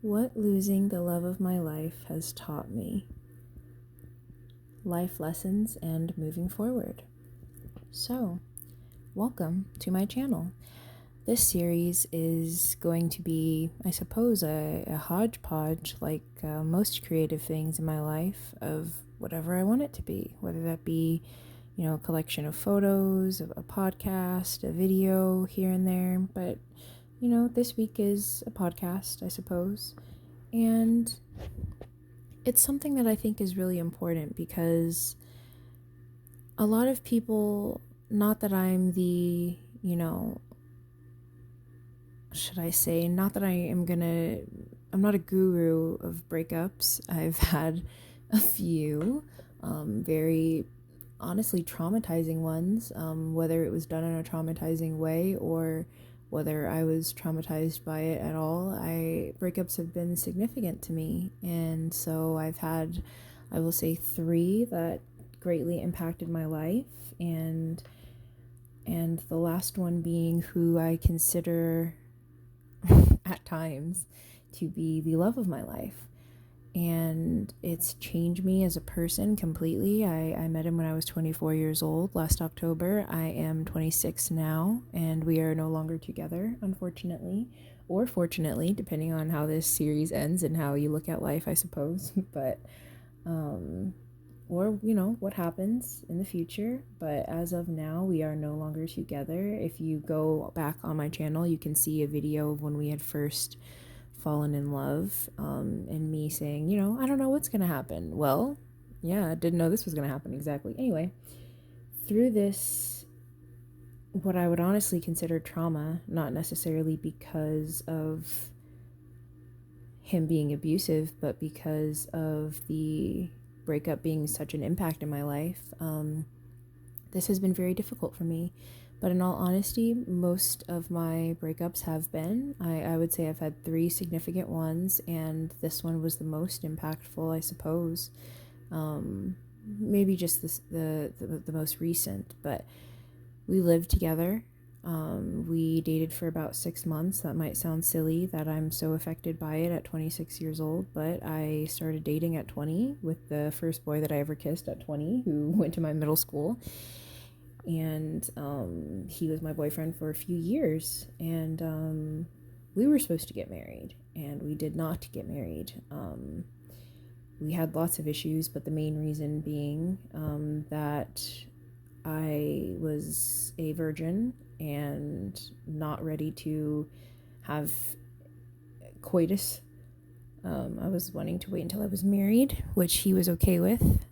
What losing the love of my life has taught me. Life lessons and moving forward. So, welcome to my channel. This series is going to be, I suppose, a hodgepodge, like most creative things in my life, of whatever I want it to be, whether that be, a collection of photos, a podcast, a video here and there. But, this week is a podcast, I suppose. And it's something that I think is really important because a lot of people, not that I'm the, should I say, not that I'm not a guru of breakups. I've had a few, very honestly traumatizing ones, whether it was done in a traumatizing way or whether I was traumatized by it at all. Breakups have been significant to me, and so I've had, I will say, 3 that greatly impacted my life, and the last one being who I consider at times to be the love of my life. And it's changed me as a person completely. I met him when I was 24 years old last October. I am 26 now, and we are no longer together, unfortunately, or fortunately, depending on how this series ends and how you look at life, I suppose. But or what happens in the future. But as of now, we are no longer together. If you go back on my channel, you can see a video of when we had first fallen in love, and me saying, I don't know what's gonna happen. Well, yeah, I didn't know this was gonna happen exactly. Anyway, through this, what I would honestly consider trauma, not necessarily because of him being abusive, but because of the breakup being such an impact in my life, this has been very difficult for me. But in all honesty, most of my breakups have been. I would say I've had 3 significant ones, and this one was the most impactful, I suppose. Maybe just the most recent, but we lived together. We dated for about 6 months. That might sound silly that I'm so affected by it at 26 years old, but I started dating at 20 with the first boy that I ever kissed at 20, who went to my middle school. And he was my boyfriend for a few years, and we were supposed to get married, and we did not get married. We had lots of issues, but the main reason being that I was a virgin and not ready to have coitus. I was wanting to wait until I was married, which he was okay with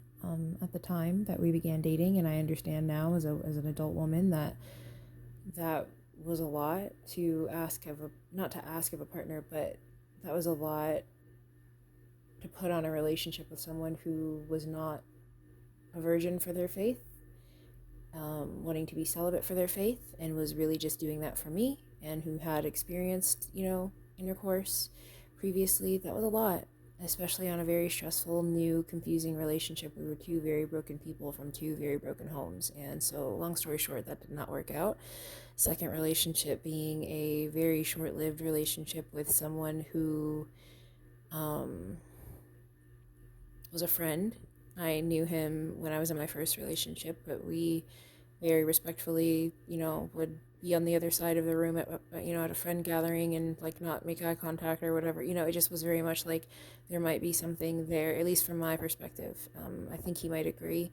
at the time that we began dating. And I understand now as an adult woman that was a lot to ask of not to ask of a partner, but that was a lot to put on a relationship with someone who was not a virgin for their faith, wanting to be celibate for their faith, and was really just doing that for me, and who had experienced, intercourse previously. That was a lot, especially on a very stressful, new, confusing relationship. We were 2 very broken people from 2 very broken homes, and so long story short, that did not work out. Second relationship being a very short-lived relationship with someone who was a friend. I knew him when I was in my first relationship, but we very respectfully, would be on the other side of the room at a friend gathering and like not make eye contact or whatever. It just was very much like there might be something there, at least from my perspective. I think he might agree.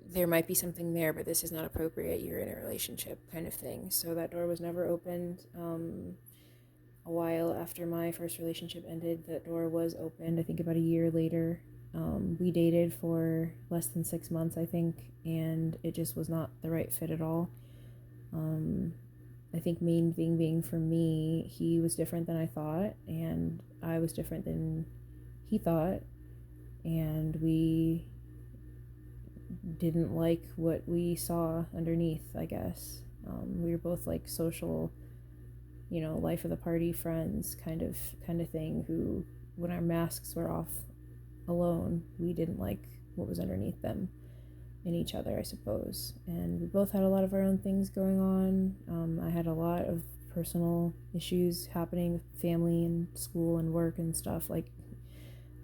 There might be something there, but this is not appropriate. You're in a relationship, kind of thing. So that door was never opened. A while after my first relationship ended, that door was opened. I think about a year later. We dated for less than 6 months, I think, and it just was not the right fit at all. I think main thing being for me, he was different than I thought, and I was different than he thought, and we didn't like what we saw underneath, I guess. We were both like social, life of the party friends kind of thing, who, when our masks were off alone, we didn't like what was underneath them in each other, I suppose. And we both had a lot of our own things going on. I had a lot of personal issues happening with family and school and work and stuff. Like,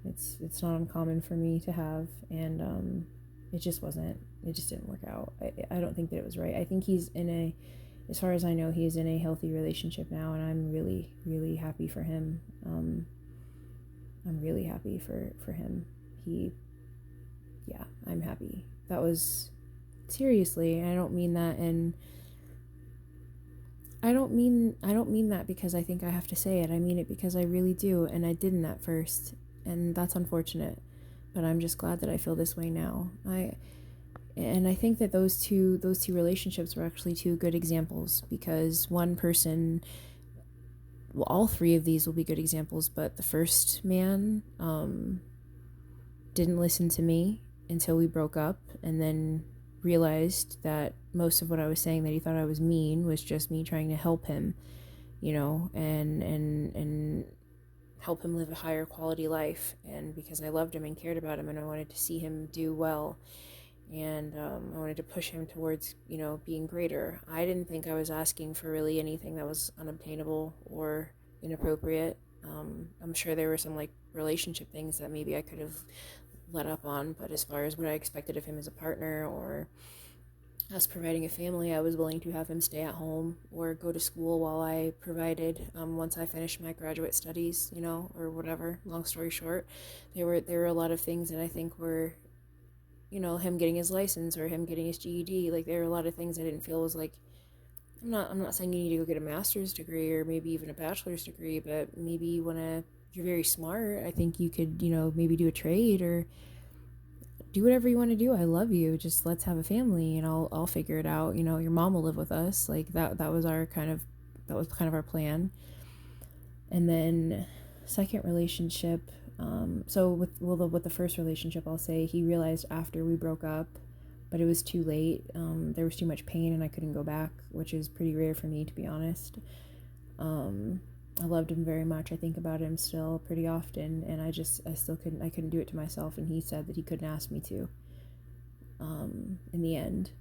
it's not uncommon for me to have, and it just didn't work out. I don't think that it was right. I think he's as far as I know, he's in a healthy relationship now, and I'm really, really happy for him. I'm really happy for him. Yeah, I'm happy. That was, seriously, I don't mean that, and I don't mean that because I think I have to say it. I mean it because I really do, and I didn't at first, and that's unfortunate. But I'm just glad that I feel this way now. I think that those two relationships were actually two good examples, because one person, well, all three of these will be good examples, but the first man didn't listen to me until we broke up, and then realized that most of what I was saying that he thought I was mean was just me trying to help him, and help him live a higher quality life, and because I loved him and cared about him, and I wanted to see him do well, and I wanted to push him towards, being greater. I didn't think I was asking for really anything that was unobtainable or inappropriate. I'm sure there were some relationship things that maybe I could have let up on, but as far as what I expected of him as a partner or us providing a family, I was willing to have him stay at home or go to school while I provided, once I finished my graduate studies, or whatever. Long story short, there were a lot of things that I think were, him getting his license or him getting his GED. Like, there were a lot of things I didn't feel was like, I'm not saying you need to go get a master's degree or maybe even a bachelor's degree, but maybe you're very smart, I think you could, maybe do a trade or do whatever you want to do. I love you. Just let's have a family, and I'll figure it out. Your mom will live with us. Like, that was kind of our plan. And then second relationship, so with the first relationship, I'll say he realized after we broke up, but it was too late. There was too much pain and I couldn't go back, which is pretty rare for me, to be honest. I loved him very much. I think about him still pretty often, and I couldn't do it to myself, and he said that he couldn't ask me to, in the end.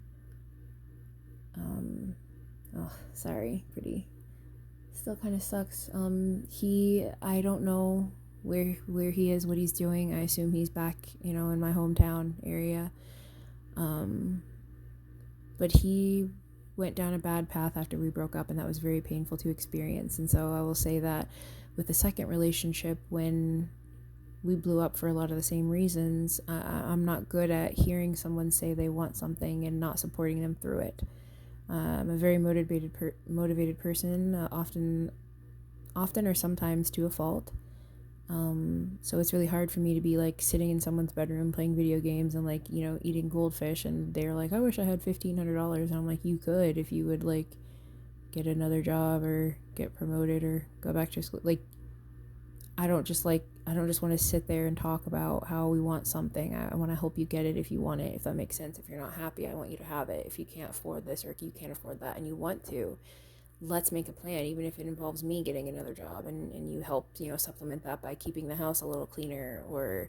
Sorry, still kind of sucks. I don't know where he is, what he's doing. I assume he's back, in my hometown area. But he went down a bad path after we broke up, and that was very painful to experience. And so I will say that with the second relationship, when we blew up for a lot of the same reasons, I'm not good at hearing someone say they want something and not supporting them through it. I'm a very motivated person, often or sometimes to a fault. So it's really hard for me to be sitting in someone's bedroom playing video games and eating goldfish, and they're like, I wish I had $1,500, and I'm like, you could if you would get another job or get promoted or go back to school. I don't just want to sit there and talk about how we want something. I want to help you get it if you want it, if that makes sense. If you're not happy, I want you to have it. If you can't afford this or if you can't afford that and you want to, let's make a plan, even if it involves me getting another job, and you help, supplement that by keeping the house a little cleaner, or,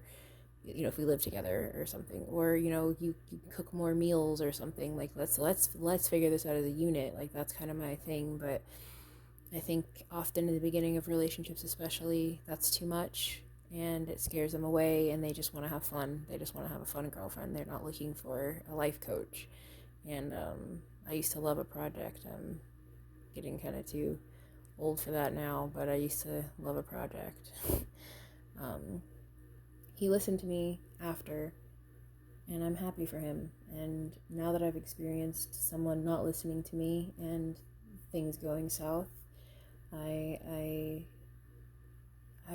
if we live together or something, or, you cook more meals or something. Let's figure this out as a unit. That's kind of my thing. But I think often in the beginning of relationships, especially, that's too much, and it scares them away, and they just want to have fun. They just want to have a fun girlfriend. They're not looking for a life coach. And I used to love a project. I'm getting kind of too old for that now, but I used to love a project. He listened to me after, and I'm happy for him. And now that I've experienced someone not listening to me and things going south, I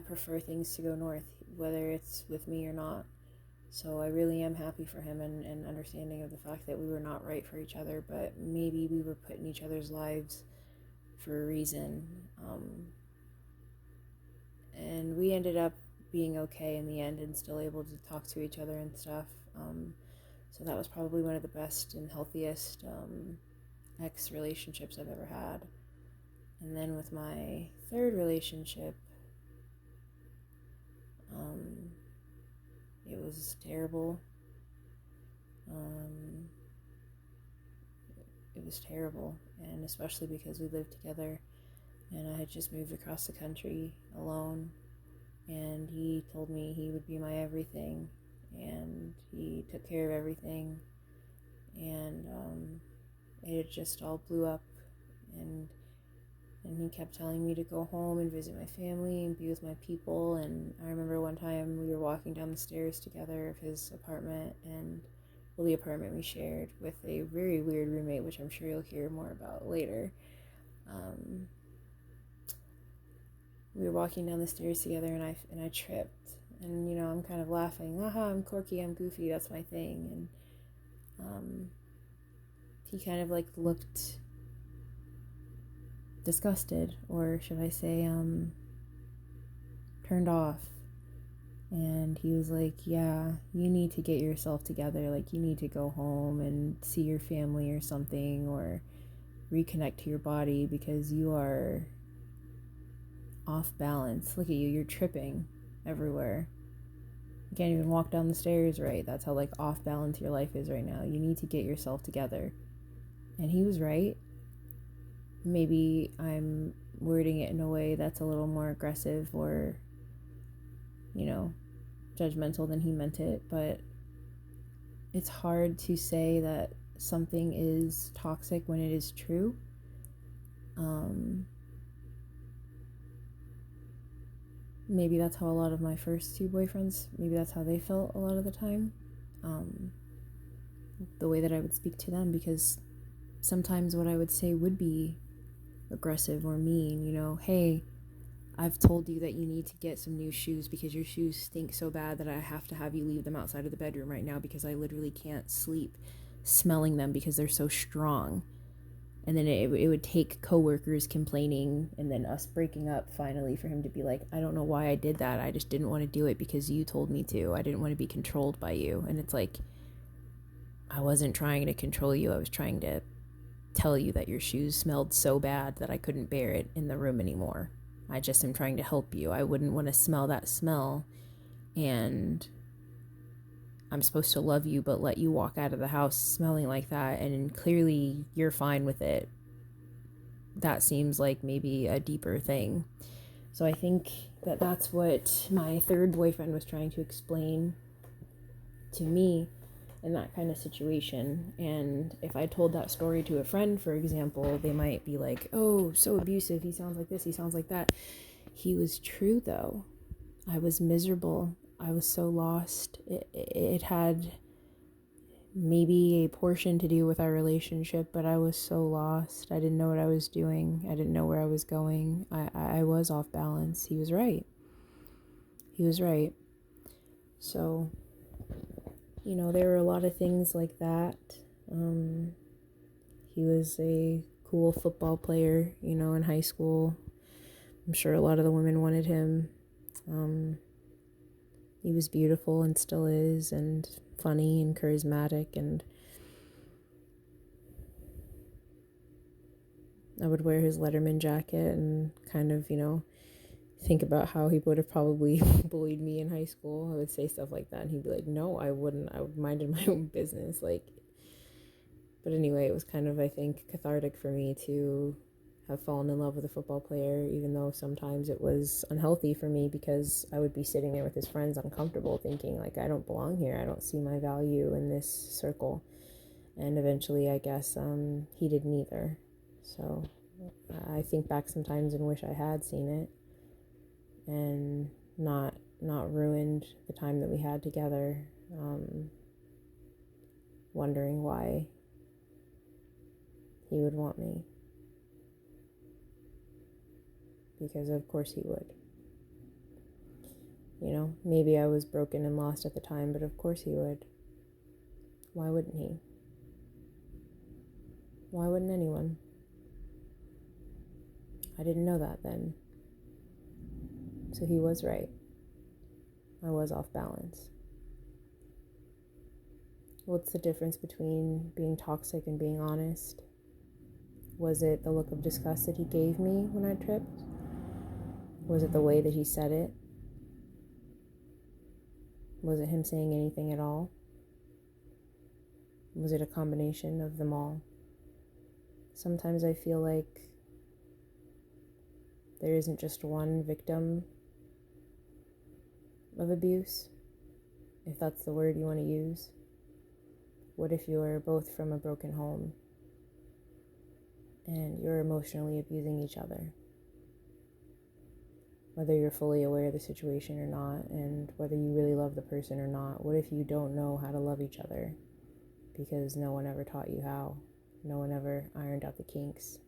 prefer things to go north, whether it's with me or not. So I really am happy for him, and understanding of the fact that we were not right for each other, but maybe we were put in each other's lives for a reason. And we ended up being okay in the end and still able to talk to each other and stuff. So that was probably one of the best and healthiest ex relationships I've ever had. And then with my third relationship, it was terrible. It was terrible, and especially because we lived together. and I had just moved across the country alone, and he told me he would be my everything, and he took care of everything, and it just all blew up, and he kept telling me to go home and visit my family and be with my people. And I remember one time we were walking down the stairs together of his apartment, and well, the apartment we shared with a very weird roommate, which I'm sure you'll hear more about later. um, we were walking down the stairs together, and I tripped, and I'm kind of laughing, haha, I'm quirky, I'm goofy, that's my thing. And he kind of like looked disgusted, or should I say turned off, and he was like, yeah, you need to get yourself together, like you need to go home and see your family or something, or reconnect to your body, because you are off balance. Look at you, you're tripping everywhere. You can't even walk down the stairs right. That's how like off balance your life is right now. You need to get yourself together. And he was right. Maybe I'm wording it in a way that's a little more aggressive or, judgmental than he meant it, but it's hard to say that something is toxic when it is true. Maybe that's how a lot of my first two boyfriends, maybe that's how they felt a lot of the time. The way that I would speak to them, because sometimes what I would say would be aggressive or mean. Hey, I've told you that you need to get some new shoes because your shoes stink so bad that I have to have you leave them outside of the bedroom right now, because I literally can't sleep smelling them because they're so strong. And then it would take coworkers complaining and then us breaking up finally for him to be like, I don't know why I did that. I just didn't want to do it because you told me to. I didn't want to be controlled by you. And it's like, I wasn't trying to control you. I was trying to tell you that your shoes smelled so bad that I couldn't bear it in the room anymore. I just am trying to help you. I wouldn't want to smell that smell, and I'm supposed to love you but let you walk out of the house smelling like that, and clearly you're fine with it. That seems like maybe a deeper thing. So I think that that's what my third boyfriend was trying to explain to me in that kind of situation. And if I told that story to a friend, for example, they might be like, oh, so abusive, he sounds like this, he sounds like that. He was true though. I was miserable. I was so lost. It had maybe a portion to do with our relationship, but I was so lost. I didn't know what I was doing. I didn't know where I was going. I was off balance. He was right. He was right. So, there were a lot of things like that. He was a cool football player, in high school. I'm sure a lot of the women wanted him. He was beautiful and still is, and funny and charismatic, and I would wear his Letterman jacket and kind of, think about how he would have probably bullied me in high school. I would say stuff like that, and he'd be like, no, I wouldn't. I minded my own business. But anyway, it was kind of, I think, cathartic for me to have fallen in love with a football player, even though sometimes it was unhealthy for me, because I would be sitting there with his friends uncomfortable thinking like, I don't belong here. I don't see my value in this circle. And eventually, I guess, he didn't either. So I think back sometimes and wish I had seen it and not ruined the time that we had together, wondering why he would want me. Because of course he would. Maybe I was broken and lost at the time, but of course he would. Why wouldn't he? Why wouldn't anyone? I didn't know that then. So he was right. I was off balance. What's the difference between being toxic and being honest? Was it the look of disgust that he gave me when I tripped? Was it the way that he said it? Was it him saying anything at all? Was it a combination of them all? Sometimes I feel like there isn't just one victim of abuse, if that's the word you want to use? What if you're both from a broken home and you're emotionally abusing each other? Whether you're fully aware of the situation or not, and whether you really love the person or not, what if you don't know how to love each other because no one ever taught you how? No one ever ironed out the kinks.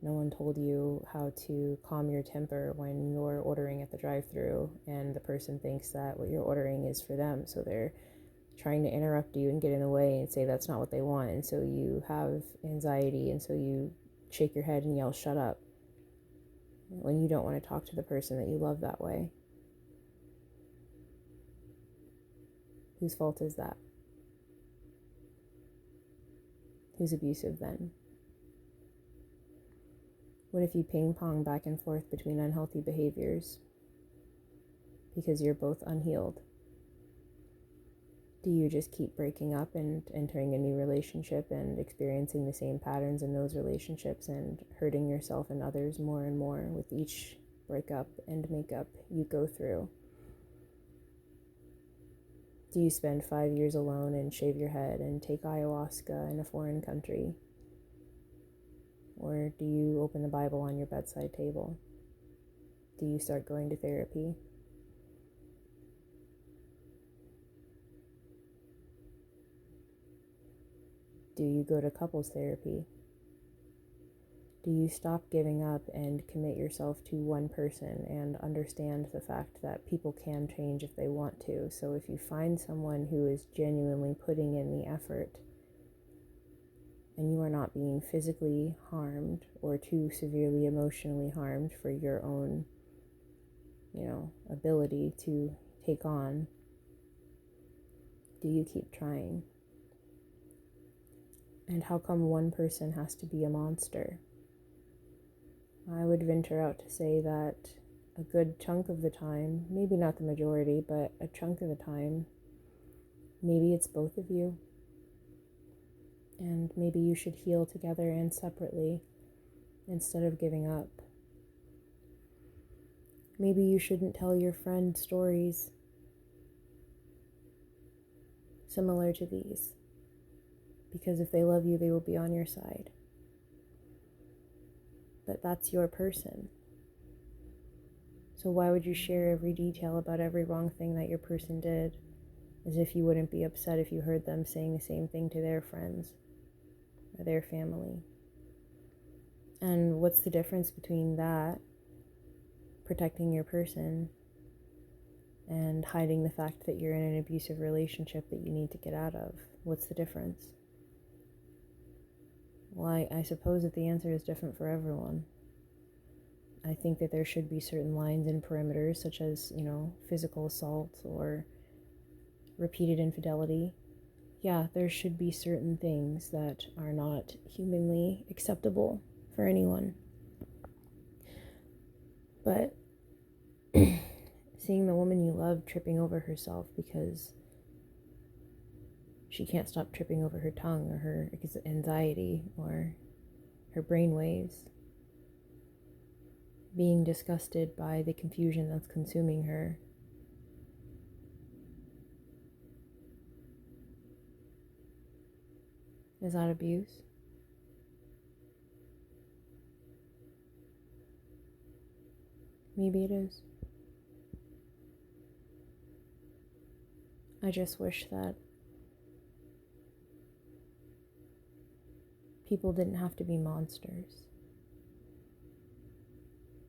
No one told you how to calm your temper when you're ordering at the drive-thru and the person thinks that what you're ordering is for them, so they're trying to interrupt you and get in the way and say that's not what they want, and so you have anxiety, and so you shake your head and yell, "Shut up," when you don't want to talk to the person that you love that way. Whose fault is that? Who's abusive then? What if you ping pong back and forth between unhealthy behaviors because you're both unhealed? Do you just keep breaking up and entering a new relationship and experiencing the same patterns in those relationships and hurting yourself and others more and more with each breakup and makeup you go through? Do you spend 5 years alone and shave your head and take ayahuasca in a foreign country? Or do you open the Bible on your bedside table? Do you start going to therapy? Do you go to couples therapy? Do you stop giving up and commit yourself to one person and understand the fact that people can change if they want to? So if you find someone who is genuinely putting in the effort and you are not being physically harmed or too severely emotionally harmed for your own, ability to take on, do you keep trying? And how come one person has to be a monster? I would venture out to say that a good chunk of the time, maybe not the majority, but a chunk of the time, maybe it's both of you. And maybe you should heal together and separately instead of giving up. Maybe you shouldn't tell your friend stories similar to these, because if they love you, they will be on your side. But that's your person. So why would you share every detail about every wrong thing that your person did, as if you wouldn't be upset if you heard them saying the same thing to their friends or their family? And what's the difference between that, protecting your person, and hiding the fact that you're in an abusive relationship that you need to get out of? What's the difference? Well, I suppose that the answer is different for everyone. I think that there should be certain lines and perimeters, such as, physical assault or repeated infidelity. Yeah, there should be certain things that are not humanly acceptable for anyone. But seeing the woman you love tripping over herself because she can't stop tripping over her tongue or her anxiety or her brain waves, being disgusted by the confusion that's consuming her, is that abuse? Maybe it is. I just wish that people didn't have to be monsters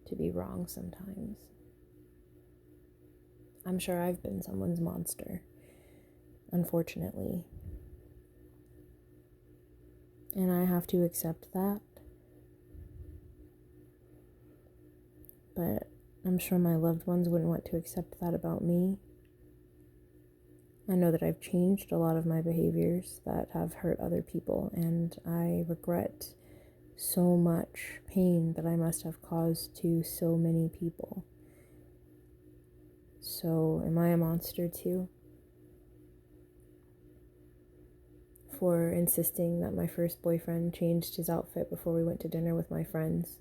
to be wrong sometimes. I'm sure I've been someone's monster, unfortunately. And I have to accept that. But I'm sure my loved ones wouldn't want to accept that about me. I know that I've changed a lot of my behaviors that have hurt other people, and I regret so much pain that I must have caused to so many people. So, am I a monster too? For insisting that my first boyfriend changed his outfit before we went to dinner with my friends.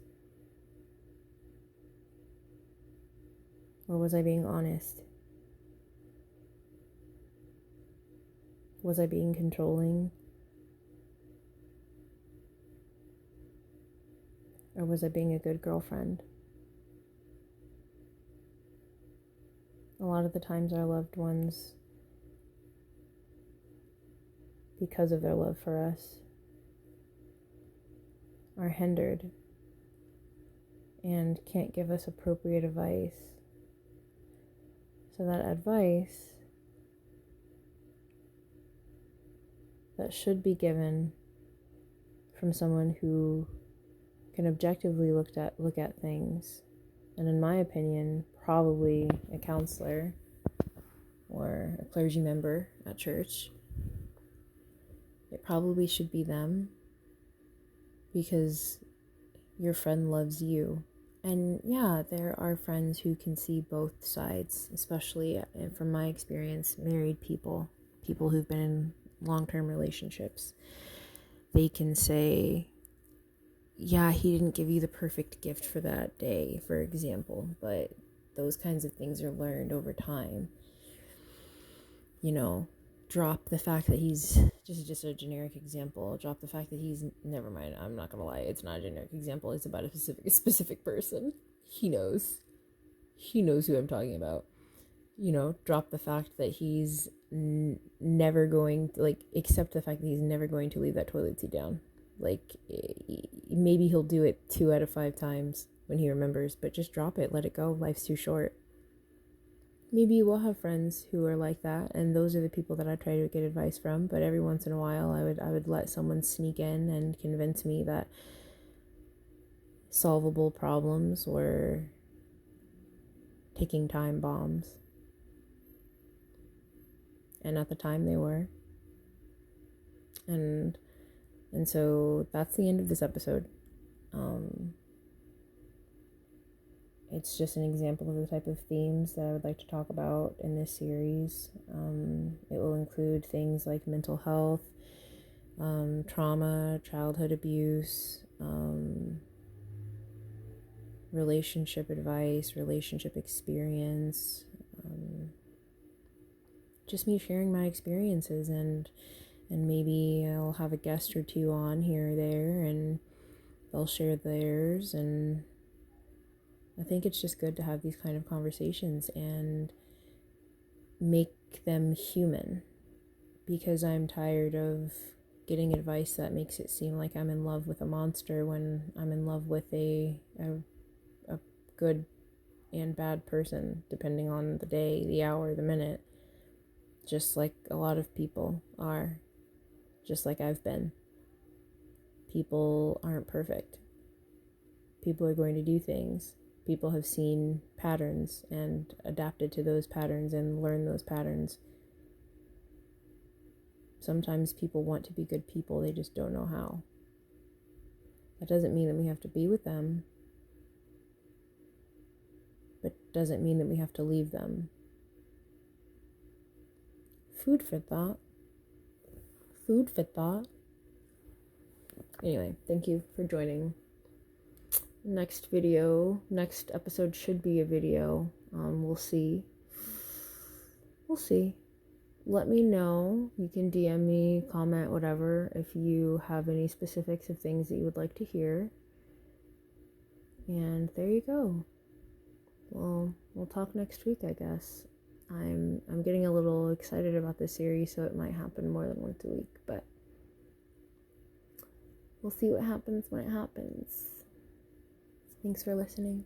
Or was I being honest? Was I being controlling? Or was I being a good girlfriend? A lot of the times our loved ones, because of their love for us, are hindered and can't give us appropriate advice. So that advice that should be given from someone who can objectively look at things, and in my opinion, probably a counselor or a clergy member at church. It probably should be them, because your friend loves you. And yeah, there are friends who can see both sides, especially from my experience, married people who've been in long-term relationships. They can say, yeah, he didn't give you the perfect gift for that day, for example, but those kinds of things are learned over time. You know, drop the fact that he's just a generic example. Drop the fact that he's, never mind, I'm not gonna lie, it's not a generic example, it's about a specific person. He knows who I'm talking about. You know, drop the fact that he's never going to, like, accept the fact that he's never going to leave that toilet seat down. Like, maybe he'll do it 2 out of 5 times when he remembers, but just drop it, let it go. Life's too short. Maybe you will have friends who are like that, and those are the people that I try to get advice from. But every once in a while, I would let someone sneak in and convince me that solvable problems were ticking time bombs. And at the time, they were. And so that's the end of this episode. It's just an example of the type of themes that I would like to talk about in this series. It will include things like mental health, trauma, childhood abuse, relationship advice, relationship experience, just me sharing my experiences, and maybe I'll have a guest or two on here or there, and they'll share theirs. And I think it's just good to have these kind of conversations and make them human, because I'm tired of getting advice that makes it seem like I'm in love with a monster when I'm in love with a good and bad person, depending on the day, the hour, the minute. Just like a lot of people are, just like I've been. People aren't perfect. People are going to do things. People have seen patterns and adapted to those patterns and learned those patterns. Sometimes people want to be good people, they just don't know how. That doesn't mean that we have to be with them, but doesn't mean that we have to leave them. Food for thought. Food for thought. Anyway, thank you for joining. Next episode should be a video. We'll see. Let me know. You can DM me, comment, whatever, if you have any specifics of things that you would like to hear. And there you go. Well, we'll talk next week, I guess. I'm getting a little excited about this series, so it might happen more than once a week, but we'll see what happens when it happens. Thanks for listening.